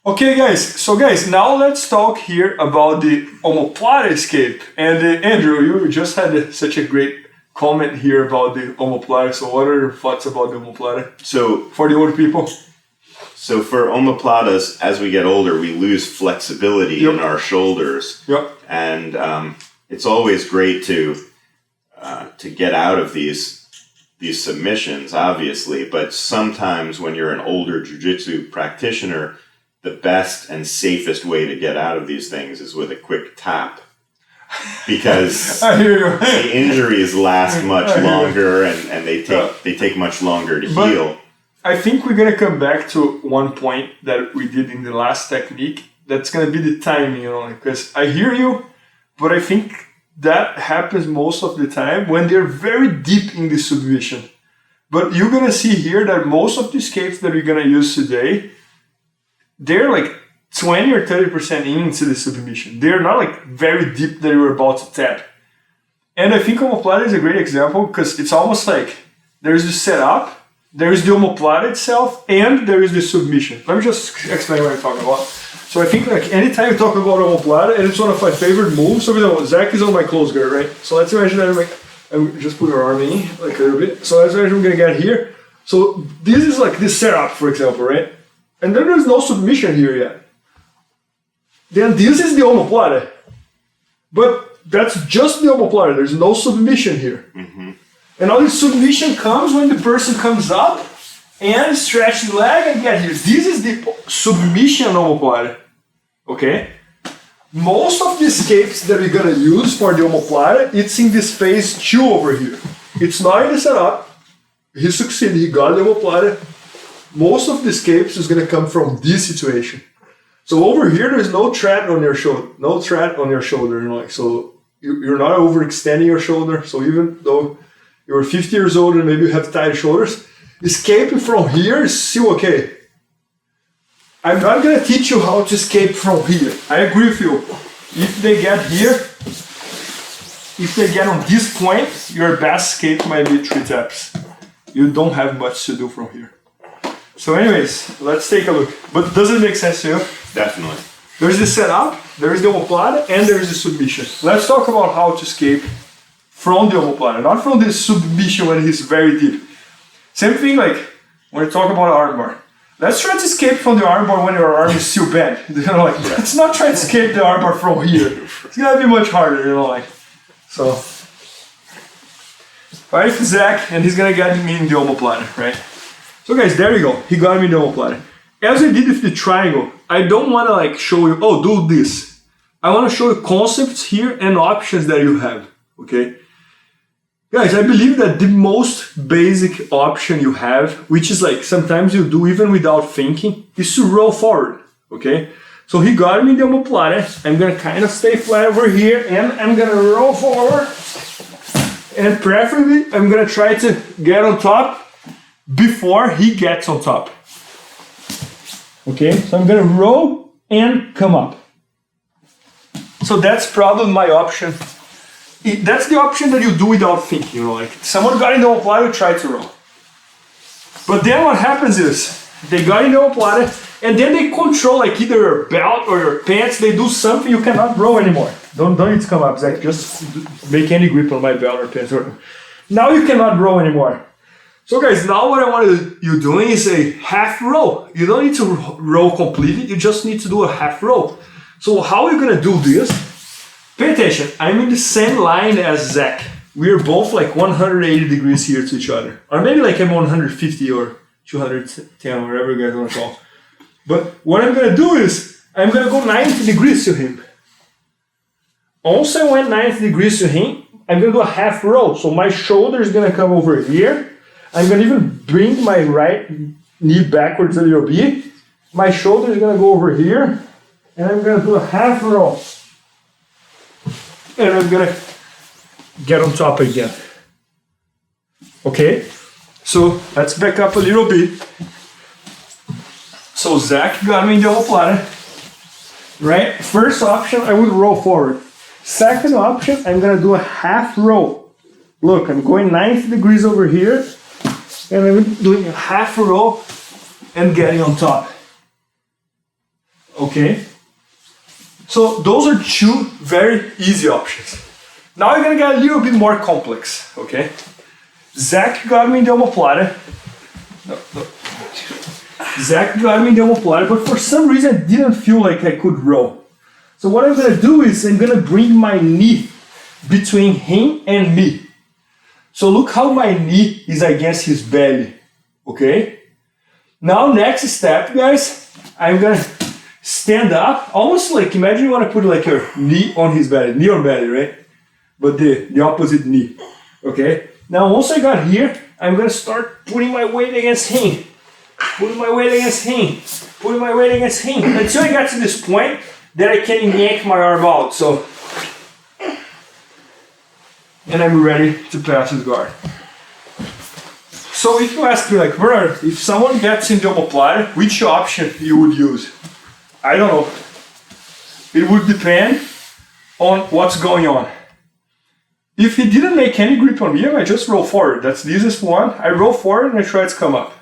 Okay guys, now let's talk here about the Omoplata Escape. And Andrew, you just had such a great comment here about the Omoplata. So what are your thoughts about the Omoplata? So for the older people? So for omoplatas, as we get older, we lose flexibility in our shoulders. Yep. And it's always great to get out of these submissions, obviously. But sometimes when you're an older jiu-jitsu practitioner, the best and safest way to get out of these things is with a quick tap. Because I hear you. the injuries last much longer and they take much longer to heal. I think we're gonna come back to one point that we did in the last technique. That's gonna be the timing, because I hear you, but I think that happens most of the time when they're very deep in the submission. But you're gonna see here that most of the escapes that we're gonna use today, they're like 20 or 30% into the submission. They're not like very deep that you're about to tap. And I think Omoplata is a great example because it's almost like there's the setup, there is the omoplata itself, and there is the submission. Let me just explain what I'm talking about. So I think like anytime you talk about omoplata, and it's one of my favorite moves. So Zach is on my close guard, right? So let's imagine that I'm just put our arm in like a little bit. So let's imagine I'm gonna get here. So this is like this setup, for example, right? And then there's no submission here yet. Then this is the omoplata. But that's just the omoplata. There's no submission here. Mm-hmm. And all the submission comes when the person comes up and stretch the leg and get here. This is the submission omoplata. Okay? Most of the escapes that we're gonna use for the omoplata, it's in this phase 2 over here. It's not in the setup. He succeeded, he got the omoplata. Most of the escapes is gonna come from this situation. So over here, there's no threat on your shoulder. No threat on your shoulder. So you're not overextending your shoulder. So even though you're 50 years old and maybe you have tight shoulders, escaping from here is still okay. I'm not going to teach you how to escape from here. I agree with you. If they get here, if they get on this point, your best escape might be 3 taps. You don't have much to do from here. So anyways, let's take a look. But does it make sense to you? Definitely. There's the setup, there's the omoplata, and there's the submission. Let's talk about how to escape from the omoplata, not from the submission when he's very deep. Same thing like when we talk about armbar. Let's try to escape from the armbar when your arm is still bent. Let's not try to escape the armbar from here. It's gonna be much harder, So, right, Zach, and he's gonna get me in the omoplata, right? So guys, there you go. He got me in the omoplata. As I did with the triangle, I don't want to like show you, oh, do this. I want to show you concepts here and options that you have, okay? Guys, I believe that the most basic option you have, which is like sometimes you do even without thinking, is to roll forward, okay? So he got me in the omoplata. I'm going to kind of stay flat over here and I'm going to roll forward. And preferably, I'm going to try to get on top before he gets on top. Okay, so I'm gonna roll and come up. So that's probably my option. That's the option that you do without thinking, like someone got in the omoplata, try to roll. But then what happens is, they got in the omoplata, and then they control like either your belt or your pants, they do something, you cannot roll anymore. Don't need to come up, Zach, just make any grip on my belt or pants. Now you cannot roll anymore. So guys, now what I want you doing is a half row. You don't need to row completely, you just need to do a half row. So how are you gonna do this? Pay attention, I'm in the same line as Zach. We're both like 180 degrees here to each other. Or maybe like I'm 150 or 210, or whatever you guys wanna call. But what I'm gonna do is, I'm gonna go 90 degrees to him. Once I went 90 degrees to him, I'm gonna do a half row. So my shoulder is gonna come over here. I'm gonna even bring my right knee backwards a little bit. My shoulder is gonna go over here, and I'm gonna do a half row. And I'm gonna get on top again. Okay? So let's back up a little bit. So Zach got me in the omoplata. Right? First option, I would roll forward. Second option, I'm gonna do a half row. Look, I'm going 90 degrees over here. And I'm doing a half row and getting on top. okay? So those are two very easy options. Now we're gonna get a little bit more complex, okay? Zach got me in the omoplata. No. Zach got me in the omoplata, but for some reason I didn't feel like I could row. So what I'm gonna do is I'm gonna bring my knee between him and me. So look how my knee is against his belly, okay? Now next step, guys, I'm gonna stand up, almost like, imagine you wanna put like your knee on his belly, knee on belly, right? But the opposite knee, okay? Now once I got here, I'm gonna start putting my weight against him. Putting my weight against him. Putting my weight against him. Until I got to this point that I can yank my arm out, so. And I'm ready to pass his guard. So if you ask me like, Bernardo, if someone gets in the omoplata, which option you would use? I don't know. It would depend on what's going on. If he didn't make any grip on me, I might just roll forward. That's the easiest one. I roll forward and I try to come up.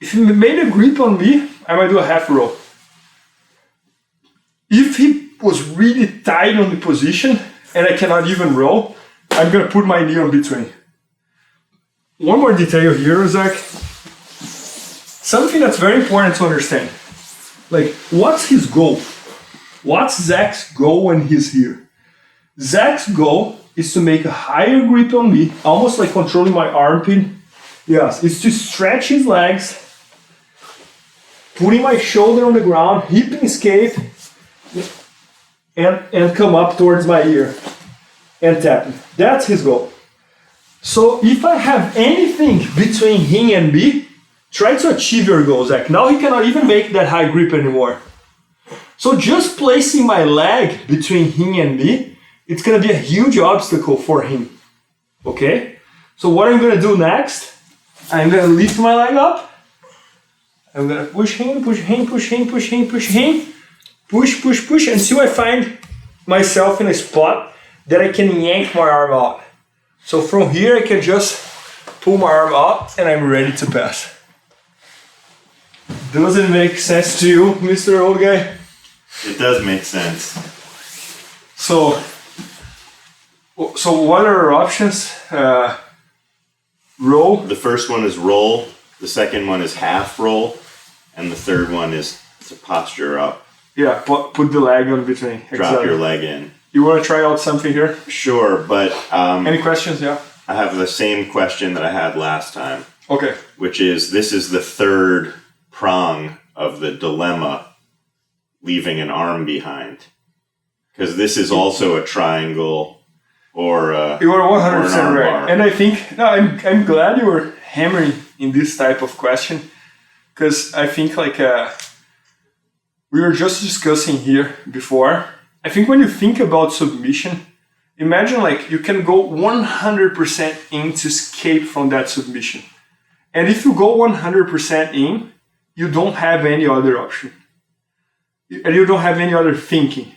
If he made a grip on me, I might do a half roll. If he was really tight on the position and I cannot even roll, I'm gonna put my knee on between. One more detail here, Zach. Something that's very important to understand. Like, what's his goal? What's Zach's goal when he's here? Zach's goal is to make a higher grip on me, almost like controlling my armpit. Yes, it's to stretch his legs, putting my shoulder on the ground, hip escape, and come up towards my ear and tap. That's his goal. So if I have anything between him and me, try to achieve your goal, Zach. Now he cannot even make that high grip anymore. So just placing my leg between him and me, it's gonna be a huge obstacle for him, okay? So what I'm gonna do next, I'm gonna lift my leg up. I'm gonna push him, push him, push him, push him, push him, push, until I find myself in a spot that I can yank my arm out. So from here, I can just pull my arm out and I'm ready to pass. Does it make sense to you, Mr. Old Guy? It does make sense. So what are our options? Roll. The first one is roll, the second one is half roll, and the third one is to posture up. Yeah, put the leg on between. Drop your leg in. You want to try out something here? Sure, but... any questions? Yeah. I have the same question that I had last time. Okay. Which is, this is the third prong of the dilemma, leaving an arm behind. Because this is also a triangle or a... You are 100% right. Bar. And I think... No, I'm glad you were hammering in this type of question. Because I think like... we were just discussing here before. I think when you think about submission, imagine like you can go 100% in to escape from that submission. And if you go 100% in, you don't have any other option. And you don't have any other thinking.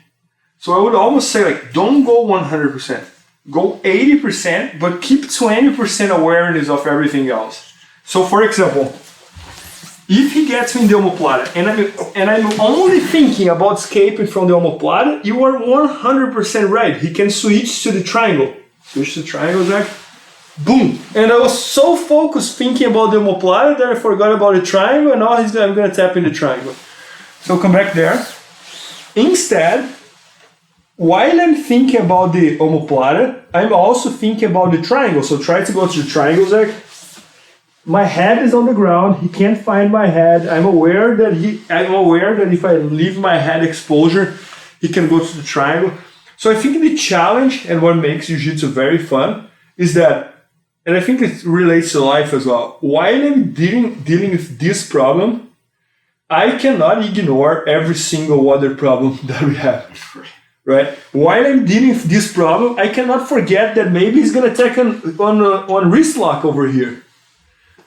So I would almost say like, don't go 100%. Go 80%, but keep 20% awareness of everything else. So for example, if he gets me in the omoplata and I'm only thinking about escaping from the omoplata, you are 100% right. He can switch to the triangle. Switch to triangle, Zach. Boom. And I was so focused thinking about the omoplata that I forgot about the triangle, and now I'm going to tap in the triangle. So come back there. Instead, while I'm thinking about the omoplata, I'm also thinking about the triangle. So try to go to the triangle, Zach. My head is on the ground. He can't find my head. I'm aware that if I leave my head exposure, he can go to the triangle. So I think the challenge and what makes jiu-jitsu very fun is that, and I think it relates to life as well. While I'm dealing with this problem, I cannot ignore every single other problem that we have. Right? While I'm dealing with this problem, I cannot forget that maybe he's gonna attack on wrist lock over here.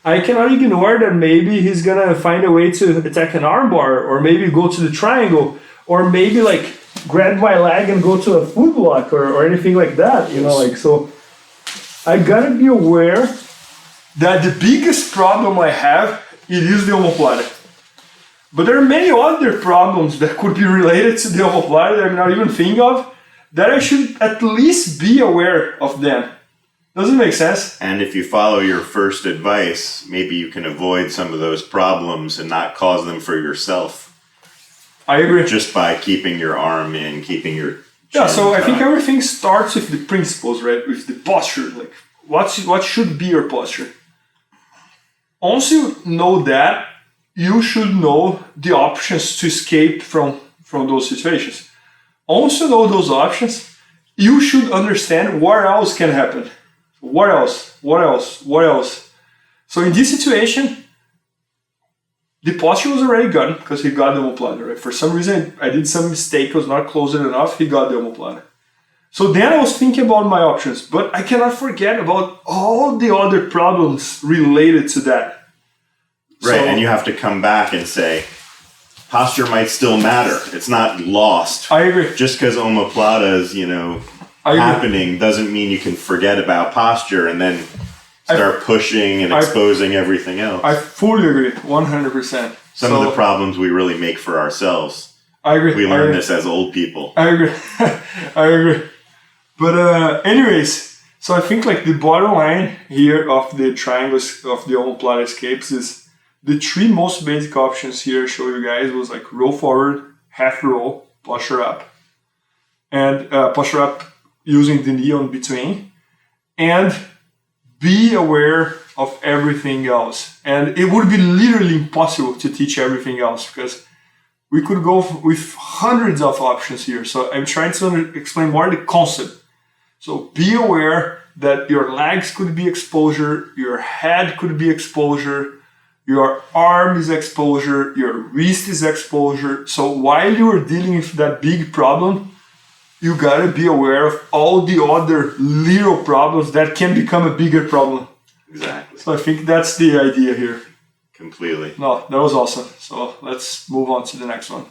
I cannot ignore that maybe he's gonna find a way to attack an armbar, or maybe go to the triangle, or maybe like grab my leg and go to a foot block or anything like that, you know, like, so I gotta be aware that the biggest problem I have, it is the omoplata. But there are many other problems that could be related to the omoplata that I'm not even thinking of, that I should at least be aware of them. Doesn't it make sense? And if you follow your first advice, maybe you can avoid some of those problems and not cause them for yourself. I agree. Just by keeping your arm in, keeping your Yeah, so I chin think tight. everything starts with the principles, right? With the posture. Like, what should be your posture? Once you know that, you should know the options to escape from those situations. Once you know those options, you should understand what else can happen. What else? What else? What else? So in this situation, the posture was already gone because he got the omoplata, right? For some reason, I did some mistake, was not close enough, he got the omoplata. So then I was thinking about my options, but I cannot forget about all the other problems related to that. Right, So, and you have to come back and say, posture might still matter. It's not lost. I agree. Just because omoplata is, I agree. happening doesn't mean you can forget about posture and then start pushing and exposing everything else. I fully agree, 100%. Some of the problems we really make for ourselves. I agree. We learn this as old people. I agree. I agree. But anyways, so I think like the bottom line here of the triangles of the Omoplata Escapes is the three most basic options here I show you guys was like roll forward, half roll, posture up. And posture up using the knee on between. And be aware of everything else. And it would be literally impossible to teach everything else because we could go with hundreds of options here. So I'm trying to explain more the concept. So be aware that your legs could be exposure, your head could be exposure, your arm is exposure, your wrist is exposure. So while you are dealing with that big problem, you gotta be aware of all the other little problems that can become a bigger problem. Exactly. So I think that's the idea here. Completely. No, that was awesome. So let's move on to the next one.